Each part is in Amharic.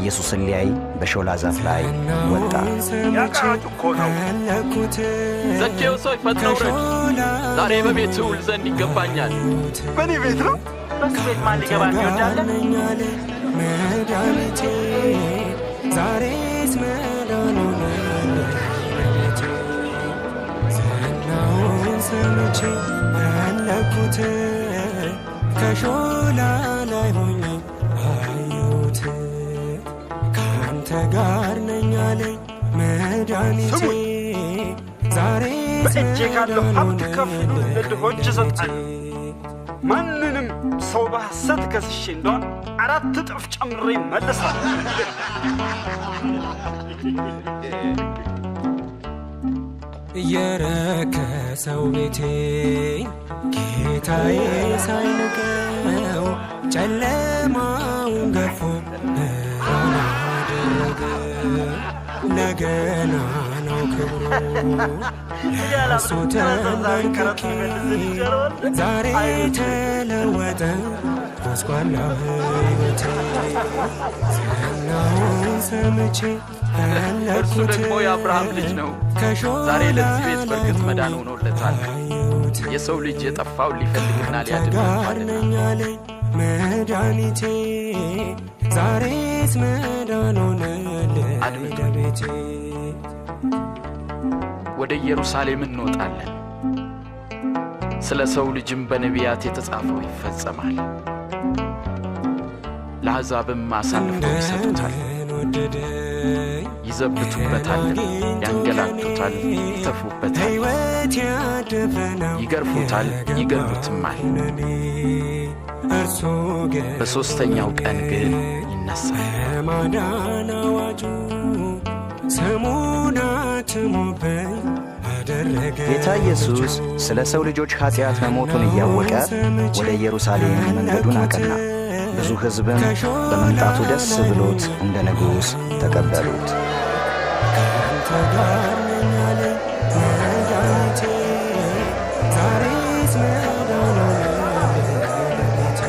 ኢየሱስን ሊያይ በሾላ ዛፍ ላይ ወጣ። ያቃጩ እኮ ነው። ዘኬዎስ ሆይ ፈጥነህ ውረድ፣ ዛሬ በቤቱ ውል ዘንድ ይገባኛል። በእኔ ቤት ነው? በሱ ቤት ማን ሊገባ ይወዳል? መድኃኒቴ ዛሬስ መዳን ሆነልኝ በቤቴ። ዝናውን ሰምቼ ፈለግኩት፣ ከሾላ ላይ ሆኜ አየሁት። ከአንተ ጋር ነኝ አለኝ መድኃኒቴ ዛሬስ በእጄ ካለው ሀብት ከፍሎ መዳን ለድሆች እሰጣለሁ። ማንንም ሰው በሐሰት ከስሼ እንደሆን 4 እጥፍ ጨምሬ እመልሳለሁ። የረከሰው ቤቴ ጌታዬ ሳይንቀው ጨለማውን ገፎ ብርሃን አደረገ። ለገና ነው ክብሩ ለእሱ ተንበርክኬ ዛሬ ተለወጠ ጎስቋላ ሕይወቴ። ዝናውን ሰምቼ እርሱ ደግሞ የአብርሃም ልጅ ነው። ዛሬ ለዚህ ቤት በርግጥ መዳን ሆኖለታል። የሰው ልጅ የጠፋውን ሊፈልግና ሊያድን መጥቷልና። መድኃኒቴ ዛሬስ መዳን ሆነልኝ ለቤቴ። ወደ ኢየሩሳሌም እንወጣለን፣ ስለ ሰው ልጅም በነቢያት የተጻፈው ይፈጸማል። ለአሕዛብም አሳልፈው ይሰጡታል፣ ይዘብቱበታል፣ ያንገላቱታል፣ ይተፉበታል፣ ይገርፉታል፣ ይገሉትማል። በሦስተኛው ቀን ግን ይነሣል። በማዳን አዋጁ ስሙን አትሞብኝ አደረገ። ጌታ ኢየሱስ ስለ ሰው ልጆች ኃጢአት መሞቱን እያወቀ ወደ ኢየሩሳሌም መንገዱን አቀና። ብዙ ሕዝብም በመምጣቱ ደስ ብሎት እንደ ንጉሥ ተቀበሉት። ከአንተ ጋር ነኝ አለኝ መድኃኒቴ ዛሬስ መዳን ሆነልኝ ለቤቴ።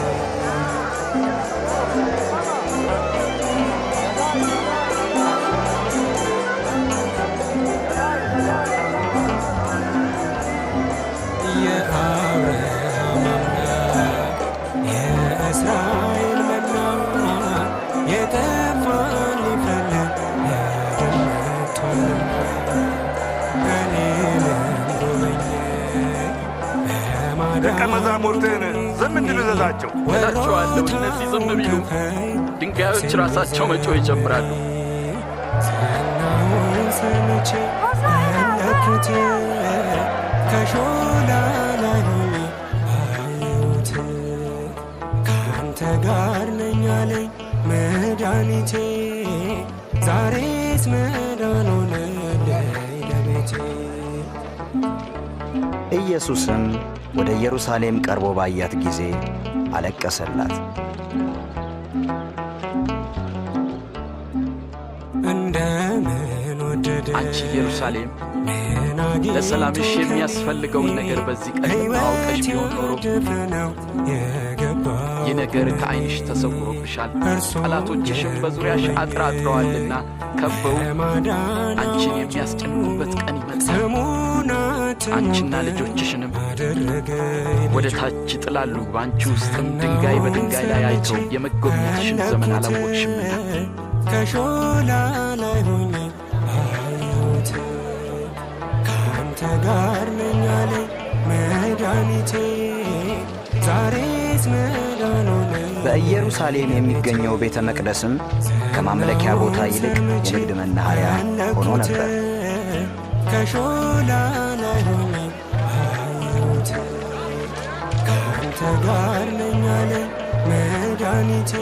የአብርሃም አምላክ የእስራኤል መና የጠፋን ሊፈልግ ያድን መጥቷልና እኔንም ጎበኘ ደቀ መዛሙርትህን ዝም እንዲሉ እዘዛቸው እላቸዋለሁ፣ እነዚህ ዝም ቢሉ ድንጋዮች ራሳቸው መጮህ ይጀምራሉ። ዝናውን ሰምቼ ፈለግኩት፣ ከሾላ ላይ ሆኜ አየሁት። ከአንተ ጋር ነኝ አለኝ መድኃኒቴ ዛሬስ መዳን ሆነልኝ ለቤቴ። ኢየሱስም ወደ ኢየሩሳሌም ቀርቦ ባያት ጊዜ አለቀሰላት። እንደምን ወደደ አንቺ ኢየሩሳሌም ምን አግኝቶ ለሰላምሽ የሚያስፈልገውን ነገር በዚህ ቀን አውቀሽ ቢሆን ኖሮ ነው የገባው። ይህ ነገር ከዓይንሽ ተሰውሮብሻል። ጠላቶችሽም በዙሪያሽ አጥራጥረዋልና ከበው አንቺን የሚያስጨንቁበት ቀን ይመጣል። አንቺና ልጆችሽንም ወደ ታች ይጥላሉ። በአንቺ ውስጥም ድንጋይ በድንጋይ ላይ አይተው የመጎብኘትሽን ዘመን አላወቅሽምና። ከሾላ ላይ ሆኜ አየሁት። ከአንተ ጋር ነኝ አለኝ መድኃኒቴ ዛሬስ መዳን ሆነልኝ። በኢየሩሳሌም የሚገኘው ቤተ መቅደስም ከማምለኪያ ቦታ ይልቅ የንግድ መናኸሪያ ሆኖ ነበር። ከሾላ ላይ ሆኜ አየሁት። ከአንተ ጋር ነኝ አለኝ መድኃኒቴ